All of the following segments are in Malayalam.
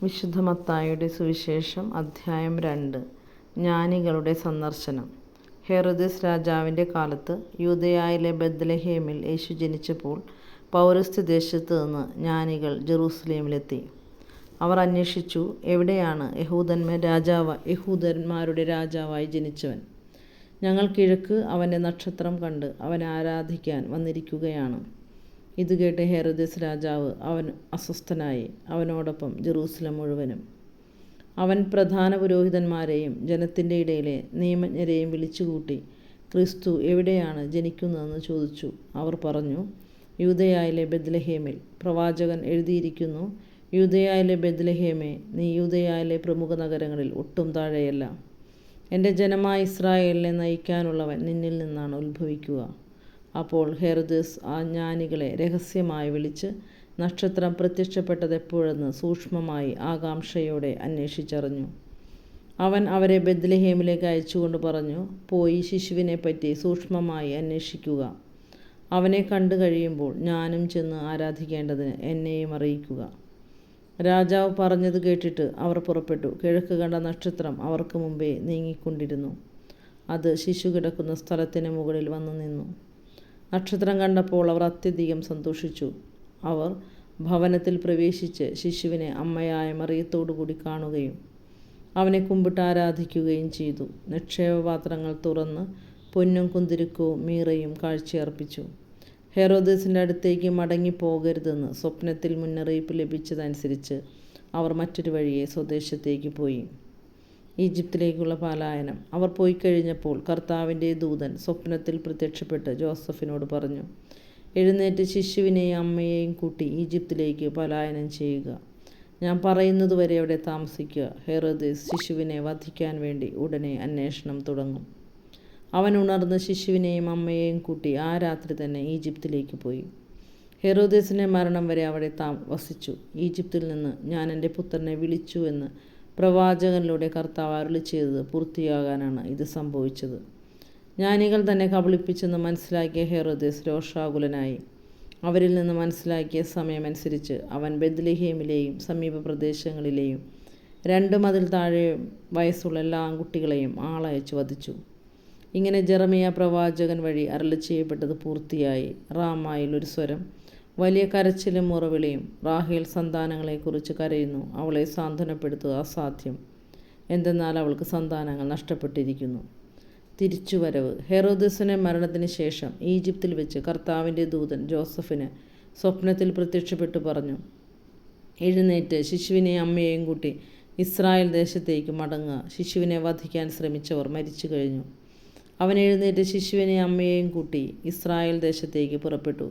വിശുദ്ധ മത്തായിയുടെ സുവിശേഷം അധ്യായം 2. ജ്ഞാനികളുടെ സന്ദർശനം. ഹെരോദസ് രാജാവിൻ്റെ കാലത്ത് യൂദയായിലെ ബെത്ലഹേമിൽ യേശു ജനിച്ചപ്പോൾ പൗരസ്ത്യദേശത്ത് നിന്ന് ജ്ഞാനികൾ ജെറൂസലേമിലെത്തി. അവർ അന്വേഷിച്ചു, എവിടെയാണ് യഹൂദന്മാരുടെ രാജാവായി ജനിച്ചവൻ? ഞങ്ങൾ കിഴക്ക് അവൻ്റെ നക്ഷത്രം കണ്ട് അവനെ ആരാധിക്കാൻ വന്നിരിക്കുകയാണ്. ഇത് കേട്ട് ഹെരോദസ് രാജാവ് അസ്വസ്ഥനായി, അവനോടൊപ്പം ജെറൂസലം മുഴുവനും. അവൻ പ്രധാന പുരോഹിതന്മാരെയും ജനത്തിൻ്റെ ഇടയിലെ നിയമജ്ഞരെയും വിളിച്ചുകൂട്ടി, ക്രിസ്തു എവിടെയാണ് ജനിക്കുന്നതെന്ന് ചോദിച്ചു. അവർ പറഞ്ഞു, യൂദയായിലെ ബെത്ലഹേമിൽ. പ്രവാചകൻ എഴുതിയിരിക്കുന്നു, യൂദയായിലെ ബെത്ലഹേമേ, നീ യൂദയായിലെ പ്രമുഖ നഗരങ്ങളിൽ ഒട്ടും താഴെയല്ല. എൻ്റെ ജനമായ ഇസ്രായേലിനെ നയിക്കാനുള്ളവൻ നിന്നിൽ നിന്നാണ് ഉത്ഭവിക്കുക. അപ്പോൾ ഹെരോദസ് ആ ജ്ഞാനികളെ രഹസ്യമായി വിളിച്ച് നക്ഷത്രം പ്രത്യക്ഷപ്പെട്ടത് എപ്പോഴെന്ന് സൂക്ഷ്മമായി ആകാംക്ഷയോടെ അന്വേഷിച്ചറിഞ്ഞു. അവൻ അവരെ ബെത്ലഹേമിലേക്ക് അയച്ചുകൊണ്ട് പറഞ്ഞു, പോയി ശിശുവിനെപ്പറ്റി സൂക്ഷ്മമായി അന്വേഷിക്കുക. അവനെ കണ്ടു കഴിയുമ്പോൾ ഞാനും ചെന്ന് ആരാധിക്കേണ്ടതിന് എന്നെയും അറിയിക്കുക. രാജാവ് പറഞ്ഞത് കേട്ടിട്ട് അവർ പുറപ്പെട്ടു. കിഴക്ക് കണ്ട നക്ഷത്രം അവർക്ക് മുമ്പേ നീങ്ങിക്കൊണ്ടിരുന്നു. അത് ശിശു കിടക്കുന്ന സ്ഥലത്തിന് മുകളിൽ വന്നു നിന്നു. നക്ഷത്രം കണ്ടപ്പോൾ അവർ അത്യധികം സന്തോഷിച്ചു. അവർ ഭവനത്തിൽ പ്രവേശിച്ച് ശിശുവിനെ അമ്മയായ മറിയത്തോടുകൂടി കാണുകയും അവനെ കുമ്പിട്ട് ആരാധിക്കുകയും ചെയ്തു. നിക്ഷേപപാത്രങ്ങൾ തുറന്ന് പൊന്നും കുന്തിരുക്കവും മീറയും കാഴ്ചയർപ്പിച്ചു. ഹെരോദസിൻ്റെ അടുത്തേക്ക് മടങ്ങിപ്പോകരുതെന്ന് സ്വപ്നത്തിൽ മുന്നറിയിപ്പ് ലഭിച്ചതനുസരിച്ച് അവർ മറ്റൊരു വഴിയെ സ്വദേശത്തേക്ക് പോയി. ഈജിപ്തിലേക്കുള്ള പലായനം. അവർ പോയി കഴിഞ്ഞപ്പോൾ കർത്താവിൻ്റെ ദൂതൻ സ്വപ്നത്തിൽ പ്രത്യക്ഷപ്പെട്ട് ജോസഫിനോട് പറഞ്ഞു, എഴുന്നേറ്റ് ശിശുവിനെയും അമ്മയെയും കൂട്ടി ഈജിപ്തിലേക്ക് പലായനം ചെയ്യുക. ഞാൻ പറയുന്നതുവരെ അവിടെ താമസിക്കുക. ഹെരോദസ് ശിശുവിനെ വധിക്കാൻ വേണ്ടി ഉടനെ അന്വേഷണം തുടങ്ങും. അവൻ ഉണർന്ന് ശിശുവിനെയും അമ്മയെയും കൂട്ടി ആ രാത്രി തന്നെ ഈജിപ്തിലേക്ക് പോയി. ഹെരോദസിൻ്റെ മരണം വരെ അവിടെ വസിച്ചു. ഈജിപ്തിൽ നിന്ന് ഞാൻ എൻ്റെ പുത്രനെ വിളിച്ചു എന്ന് പ്രവാചകനിലൂടെ കർത്താവ് അരുളി ചെയ്തത് പൂർത്തിയാകാനാണ് ഇത് സംഭവിച്ചത്. ജ്ഞാനികൾ തന്നെ കബളിപ്പിച്ചെന്ന് മനസ്സിലാക്കിയ ഹെരോദസ് രോഷാകുലനായി. അവരിൽ നിന്ന് മനസ്സിലാക്കിയ സമയമനുസരിച്ച് അവൻ ബെത്ലഹേമിലെയും സമീപ പ്രദേശങ്ങളിലെയും 2 മതിൽ താഴെ വയസ്സുള്ള എല്ലാ ആൺകുട്ടികളെയും ആളയച്ച് വധിച്ചു. ഇങ്ങനെ ജെറമിയ പ്രവാചകൻ വഴി അരുളി ചെയ്യപ്പെട്ടത് പൂർത്തിയായി. റാമായിൽ ഒരു സ്വരം, വലിയ കരച്ചിലും മുറവിളിയും. റാഹേൽ സന്താനങ്ങളെക്കുറിച്ച് കരയുന്നു. അവളെ സാന്ത്വനപ്പെടുത്തുക അസാധ്യം, എന്തെന്നാൽ അവൾക്ക് സന്താനങ്ങൾ നഷ്ടപ്പെട്ടിരിക്കുന്നു. തിരിച്ചുവരവ്. ഹെരോദസിൻ്റെ മരണത്തിന് ശേഷം ഈജിപ്തിൽ വെച്ച് കർത്താവിൻ്റെ ദൂതൻ ജോസഫിന് സ്വപ്നത്തിൽ പ്രത്യക്ഷപ്പെട്ടു പറഞ്ഞു, എഴുന്നേറ്റ് ശിശുവിനെയും അമ്മയെയും കൂട്ടി ഇസ്രായേൽ ദേശത്തേക്ക് മടങ്ങുക. ശിശുവിനെ വധിക്കാൻ ശ്രമിച്ചവർ മരിച്ചു കഴിഞ്ഞു. അവൻ എഴുന്നേറ്റ് ശിശുവിനെയും അമ്മയെയും കൂട്ടി ഇസ്രായേൽ ദേശത്തേക്ക് പുറപ്പെട്ടു.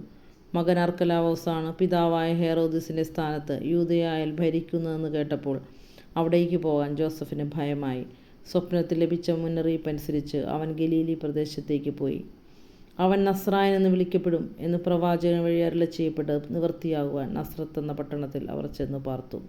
മകൻ അർക്കലാവോസാണ് പിതാവായ ഹെരോദസിൻ്റെ സ്ഥാനത്ത് യൂദയായിൽ ഭരിക്കുന്നതെന്ന് കേട്ടപ്പോൾ അവിടേക്ക് പോകാൻ ജോസഫിന് ഭയമായി. സ്വപ്നത്തിൽ ലഭിച്ച മുന്നറിയിപ്പനുസരിച്ച് അവൻ ഗലീലി പ്രദേശത്തേക്ക് പോയി. അവൻ നസ്രായൻ എന്ന് വിളിക്കപ്പെടും എന്ന് പ്രവാചകൻ വഴി അരുളി ചെയ്യപ്പെട്ടത് നിവൃത്തിയാകുവാൻ നസ്രത്ത് എന്ന പട്ടണത്തിൽ അവർ ചെന്ന് പാർത്തു.